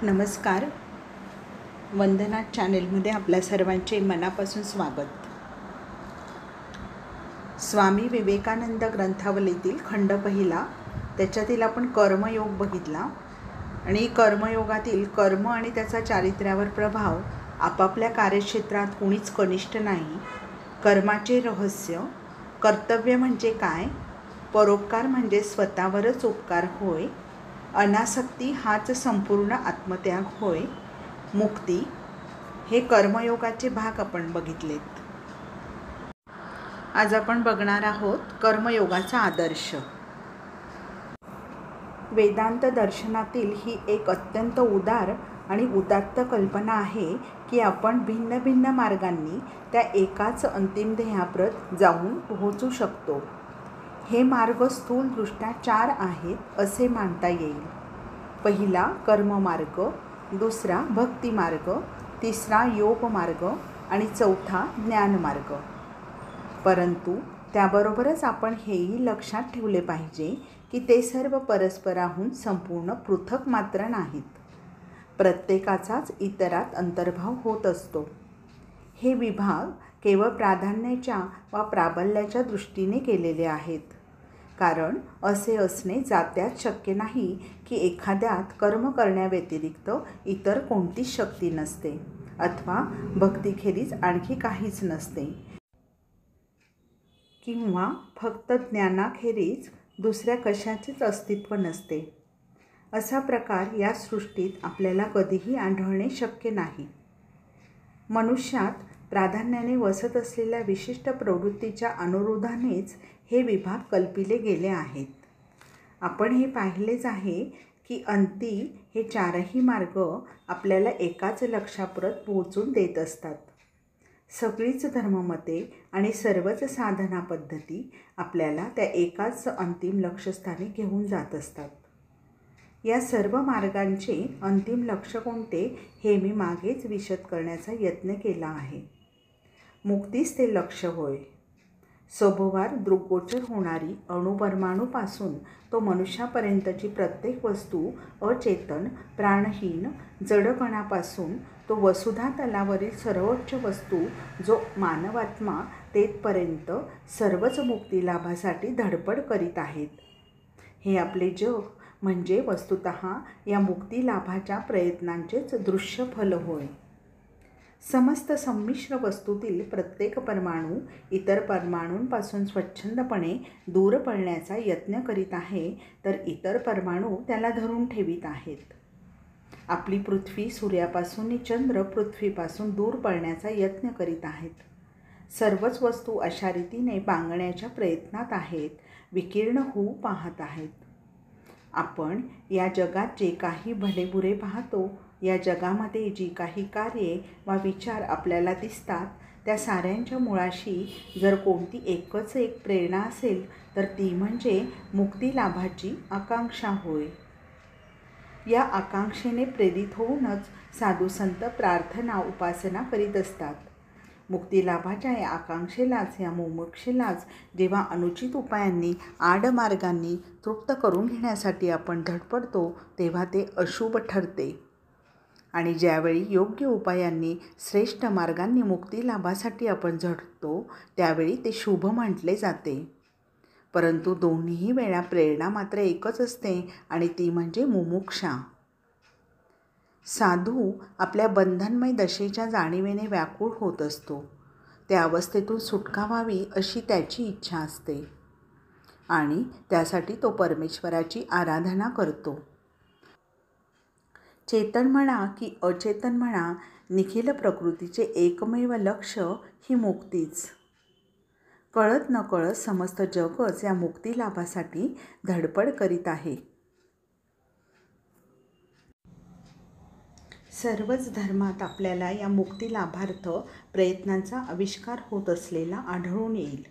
नमस्कार. वंदना चॅनेलमध्ये आपल्या सर्वांचे मनापासून स्वागत. स्वामी विवेकानंद ग्रंथावलीतील खंड पहिला, त्याच्यातील आपण कर्मयोग बघितला आणि कर्मयोगातील कर्म आणि त्याचा चारित्र्यावर प्रभाव. आपापल्या कार्यक्षेत्रात कुणीच कनिष्ठ नाही. कर्माचे रहस्य, कर्तव्य म्हणजे काय, परोपकार म्हणजे स्वतःवरच उपकार होय, अनासक्ती हाच संपूर्ण आत्मत्याग होय, मुक्ती, हे कर्मयोगाचे भाग आपण बघितलेत. आज आपण बघणार आहोत कर्मयोगाचा आदर्श. वेदांत दर्शनातील ही एक अत्यंत उदार आणि उदात्त कल्पना आहे की आपण भिन्न भिन्न मार्गांनी त्या एकाच अंतिम ध्येयाप्रत जाऊन पोहोचू शकतो. हे मार्ग स्थूलदृष्ट्या 4 आहेत असे मानता येईल. पहिला कर्ममार्ग, दुसरा भक्तिमार्ग, तिसरा योगमार्ग आणि चौथा ज्ञानमार्ग. परंतु त्याबरोबरच आपण हेही लक्षात ठेवले पाहिजे की ते सर्व परस्पराहून संपूर्ण पृथक मात्र नाहीत. प्रत्येकाचाच इतरात अंतर्भाव होत असतो. हे विभाग केवळ प्राधान्याच्या वा प्राबल्याच्या दृष्टीने केलेले आहेत. कारण असे असणे जात्यात शक्य नाही की एखाद्यात कर्म करण्याव्यतिरिक्त इतर कोणतीच शक्ती नसते अथवा भक्तीखेरीज आणखी काहीच नसते किंवा फक्त ज्ञानाखेरीज दुसऱ्या कशाचेच अस्तित्व नसते. असा प्रकार या सृष्टीत आपल्याला कधीही आढळणे शक्य नाही. मनुष्यात प्राधान्याने वसत असलेल्या विशिष्ट प्रवृत्तीच्या अनुरोधानेच हे विभाग कल्पिले गेले आहेत. आपण हे पाहिलेच आहे की अंती हे 4ही मार्ग आपल्याला एकाच लक्ष्याप्रत पोहोचून देत असतात. सगळीच धर्ममते आणि सर्वच साधना पद्धती आपल्याला त्या एकाच अंतिम लक्ष्यस्थानी घेऊन जात असतात. या सर्व मार्गांचे अंतिम लक्ष्य कोणते हे मी मागेच विशद करण्याचा यत्न केला आहे. मुक्तीच ते लक्ष्य होय. सभोवार दृग्गोचर होणारी अणुपरमाणूपासून तो मनुष्यापर्यंतची प्रत्येक वस्तू अचेतन, प्राणहीन, जडकणापासून तो वसुधा तलावरील सर्वोच्च वस्तू जो मानवात्मा तेथपर्यंत सर्वच मुक्तिलाभासाठी धडपड करीत आहेत. हे आपले जग म्हणजे वस्तुतः या मुक्तिलाभाच्या प्रयत्नांचेच दृश्य फल होय. समस्त संमिश्र वस्तूतील प्रत्येक परमाणू इतर परमाणूंपासून स्वच्छंदपणे दूर पळण्याचा यत्न करीत आहे, तर इतर परमाणू त्याला धरून ठेवीत आहेत. आपली पृथ्वी सूर्यापासून, चंद्र पृथ्वीपासून दूर पळण्याचा यत्न करीत आहेत. सर्वच वस्तू अशा रीतीने बांगण्याच्या प्रयत्नात आहेत, विकीर्ण होऊ पाहत आहेत. आपण या जगात जे काही भलेबुरे पाहतो, या जगामध्ये जी काही कार्ये वा विचार आपल्याला दिसतात, त्या साऱ्यांच्या मुळाशी जर कोणती एकच एक प्रेरणा असेल तर ती म्हणजे मुक्तिलाभाची आकांक्षा होय. या आकांक्षेने प्रेरित होऊनच साधुसंत प्रार्थना उपासना करीत असतात. मुक्तिलाभाच्या या आकांक्षेलाच, या मुमुक्षेलाच जेव्हा अनुचित उपायांनी, आडमार्गांनी तृप्त करून घेण्यासाठी आपण धडपडतो तेव्हा ते अशुभ ठरते. आणि ज्यावेळी योग्य उपायांनी, श्रेष्ठ मार्गांनी मुक्तिलाभासाठी आपण झटतो त्यावेळी ते शुभ म्हटले जाते. परंतु दोन्हीही वेळा प्रेरणा मात्र एकच असते आणि ती म्हणजे मुमुक्षा. साधू आपल्या बंधनमय दशेच्या जाणीवेने व्याकुळ होत असतो. त्या अवस्थेतून सुटका व्हावी अशी त्याची इच्छा असते आणि त्यासाठी तो परमेश्वराची आराधना करतो. चेतन म्हणा की अचेतन म्हणा, निखिल प्रकृतीचे एकमेव लक्ष्य ही मुक्तीच. कळत नकळत समस्त जगच या मुक्तिलाभासाठी धडपड करीत आहे. सर्वच धर्मात आपल्याला या मुक्तिलाभार्थ प्रयत्नांचा आविष्कार होत असलेला आढळून येईल.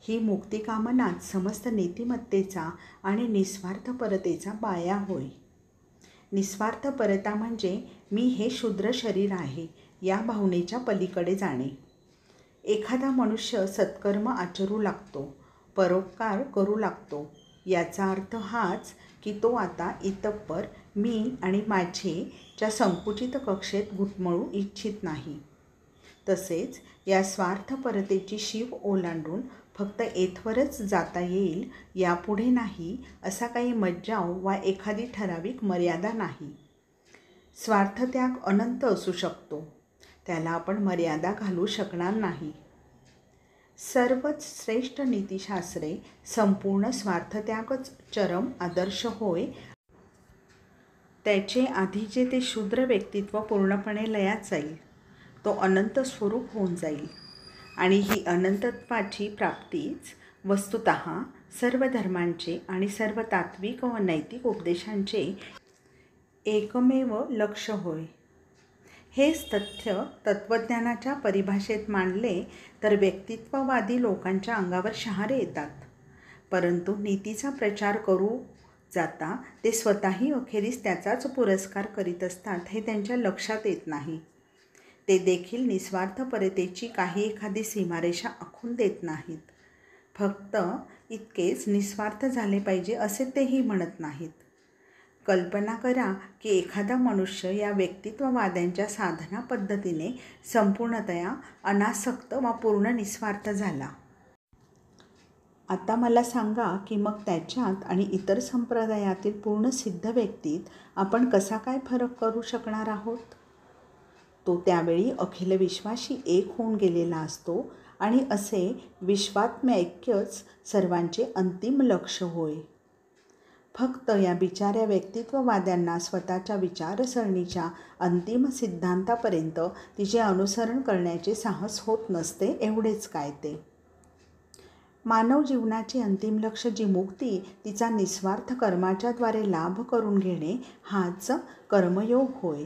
ही मुक्तिकामनाच समस्त नीतिमत्तेचा आणि निस्वार्थपरतेचा पाया होय. निस्वार्थपरता म्हणजे मी हे शूद्र शरीर आहे या भावनेच्या पलीकडे जाणे. एखादा मनुष्य सत्कर्म आचरू लागतो, परोपकार करू लागतो. याचा अर्थ हाच की तो आता इतप्पर मी आणि माझेच्या संकुचित कक्षेत घुटमळू इच्छित नाही. तसेच या स्वार्थपरतेची शीव ओलांडून फक्त येथवरच जाता येईल यापुढे नाही असा काही मज्जाव वा एखादी ठराविक मर्यादा नाही. स्वार्थत्याग अनंत असू शकतो, त्याला आपण मर्यादा घालू शकणार नाही. सर्वच श्रेष्ठ नीतिशास्त्रे संपूर्ण स्वार्थत्यागच चरम आदर्श होय. त्याचे आधीचे ते शूद्र व्यक्तित्व पूर्णपणे लयात जाईल, तो अनंत स्वरूप होऊन जाईल आणि ही अनंतत्वाची प्राप्तीच वस्तुतः सर्व धर्मांचे आणि सर्व तात्विक व नैतिक उपदेशांचे एकमेव लक्ष्य होय. हेच तथ्य तत्त्वज्ञानाच्या परिभाषेत मांडले तर व्यक्तित्ववादी लोकांच्या अंगावर शहारे येतात, परंतु नीतीचा प्रचार करू जाता ते स्वतःही अखेरीस त्याचाच पुरस्कार करीत असतात हे त्यांच्या लक्षात येत नाही. ते देखील निस्वार्थपरतेची एखादी सीमारेषा आखून देत नाहीत. फक्त इतकेच निस्वार्थ झाले पाहिजे असे तेही म्हणत नाहीत. कल्पना करा की एखादा मनुष्य या व्यक्तित्ववाद्यांच्या साधना पद्धतीने संपूर्णतया अनासक्त वा पूर्ण निस्वार्थ झाला. आता मला सांगा की मग त्याच्यात आणि इतर संप्रदायातील पूर्ण सिद्ध व्यक्तीत आपण कसा काय फरक करू शकणार आहोत? तो त्यावेळी अखिल विश्वाशी एक होऊन गेलेला असतो आणि असे विश्वात्मैक्यच सर्वांचे अंतिम लक्ष्य होय. फक्त या बिचाऱ्या व्यक्तित्ववाद्यांना स्वतःच्या विचारसरणीच्या अंतिम सिद्धांतापर्यंत तिचे अनुसरण करण्याचे साहस होत नसते एवढेच काय ते. मानव जीवनाचे अंतिम लक्ष्य जी मुक्ती तिचा निस्वार्थ कर्माच्याद्वारे लाभ करून घेणे हाच कर्मयोग होय.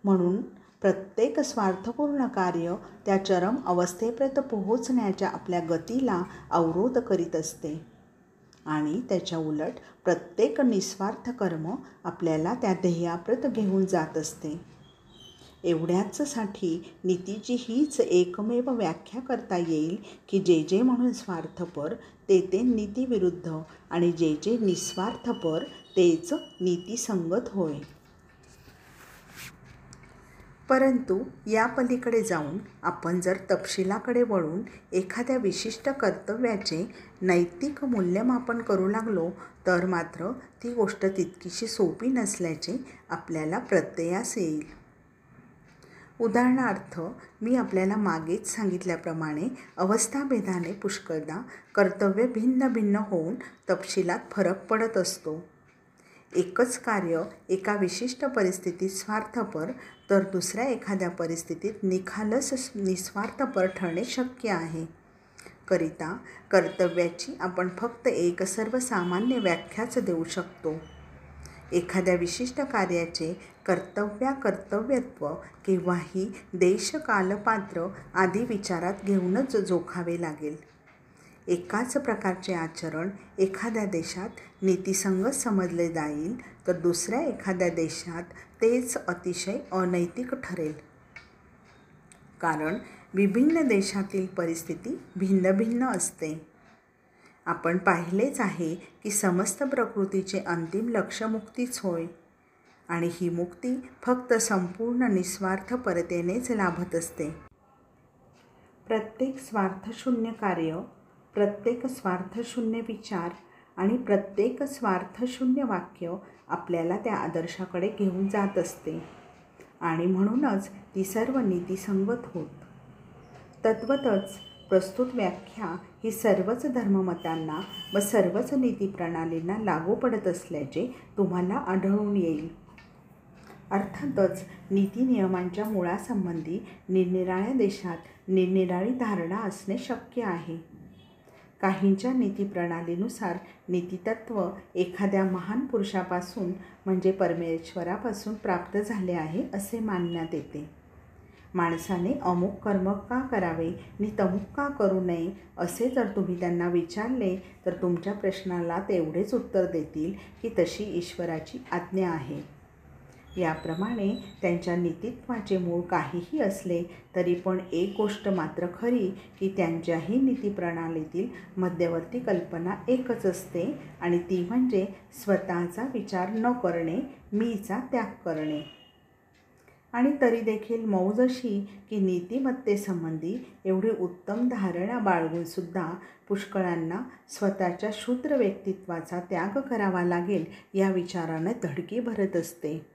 म्हणून प्रत्येक स्वार्थपूर्ण कार्य त्या चरम अवस्थेपर्यंत पोहोचण्याच्या आपल्या गतीला अवरोध करीत असते आणि त्याच्या उलट प्रत्येक निस्वार्थ कर्म आपल्याला त्या ध्येयाप्रत घेऊन जात असते. एवढ्याचसाठी नीतीची हीच एकमेव व्याख्या करता येईल की जे जे म्हणून स्वार्थपर ते नीतीविरुद्ध आणि जे जे निस्वार्थपर तेच नीतीसंगत होय. परंतु या पलीकडे जाऊन आपण जर तपशिलाकडे वळून एखाद्या विशिष्ट कर्तव्याचे नैतिक मूल्यमापन करू लागलो तर मात्र ती गोष्ट तितकीशी सोपी नसल्याचे आपल्याला प्रत्ययास येईल. उदाहरणार्थ मी आपल्याला मागेच सांगितल्याप्रमाणे अवस्थाभेदाने पुष्कळदा कर्तव्य भिन्न भिन्न होऊन तपशिलात फरक पडत असतो. एकच कार्य एका विशिष्ट परिस्थितीत स्वार्थपर तर दुसऱ्या एखाद्या परिस्थितीत निखालस निस्वार्थपर ठरणे शक्य आहे. करिता कर्तव्याची आपण फक्त एक सर्वसामान्य व्याख्याच देऊ शकतो. एखाद्या विशिष्ट कार्याचे कर्तव्यत्व केव्हाही देश कालपात्र आदी विचारात घेऊनच जोखावे लागेल. एकाच प्रकारचे आचरण एखाद्या देशात नीतिसंगत समजले जाईल तर दुसऱ्या एखाद्या देशात तेच अतिशय अनैतिक ठरेल. कारण विभिन्न देशातील परिस्थिती भिन्न भिन्न असते. आपण पाहिलेच आहे की समस्त प्रकृतीचे अंतिम लक्ष्य मुक्तीच होय आणि ही मुक्ती फक्त संपूर्ण निस्वार्थपरतेनेच लाभत असते. प्रत्येक स्वार्थशून्य कार्य, प्रत्येक स्वार्थशून्य विचार आणि प्रत्येक स्वार्थशून्य वाक्य आपल्याला त्या आदर्शाकडे घेऊन जात असते आणि म्हणूनच ती सर्व नीतिसंगत होत. तद्वतच प्रस्तुत व्याख्या ही सर्वच धर्ममतांना व सर्वच नीतिप्रणालींना लागू पडत असल्याचे तुम्हाला आढळून येईल. अर्थातच नीतिनियमांच्या मुळासंबंधी निरनिराळ्या देशात निरनिराळी धारणा असणे शक्य आहे. काहींच्या नीतिप्रणालीनुसार नीतितत्व एखाद्या महान पुरुषापासून म्हणजे परमेश्वरापासून प्राप्त झाले आहे असे मानण्यात येते. माणसाने अमुक कर्म का करावे आणि तमुक का करू नये असे जर तुम्ही त्यांना विचारले तर तुमच्या प्रश्नाला तेवढेच उत्तर देतील की तशी ईश्वराची आज्ञा आहे. याप्रमाणे त्यांच्या नीतित्वाचे मूळ काहीही असले तरी पण एक गोष्ट मात्र खरी की त्यांच्याही नीतिप्रणालीतील मध्यवर्ती कल्पना एकच असते आणि ती म्हणजे स्वतःचा विचार न करणे, मीचा त्याग करणे. आणि तरी देखील मौज अशी की नीतिमत्तेसंबंधी एवढी उत्तम धारणा बाळगूनसुद्धा पुष्कळांना स्वतःच्या शूद्र व्यक्तित्वाचा त्याग करावा लागेल या विचाराने धडकी भरत असते.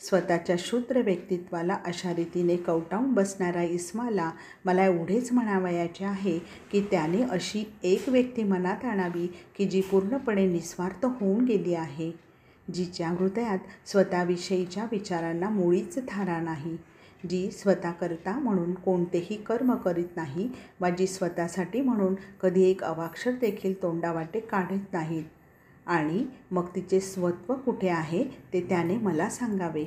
स्वतःच्या शूद्र व्यक्तित्वाला अशा रीतीने कवटाळून बसणाऱ्या इस्माला मला एवढेच म्हणावयाचे आहे की त्याने अशी एक व्यक्ती मनात आणावी की जी पूर्णपणे निस्वार्थ होऊन गेली आहे, जिच्या हृदयात स्वतःविषयीच्या विचारांना मुळीच थारा नाही, जी स्वतःकरता म्हणून कोणतेही कर्म करीत नाही वा जी स्वतःसाठी म्हणून कधी एक अवाक्षर देखील तोंडावाटे काढत नाहीत. आणि मग तिचे स्वत्व कुठे आहे ते त्याने मला सांगावे.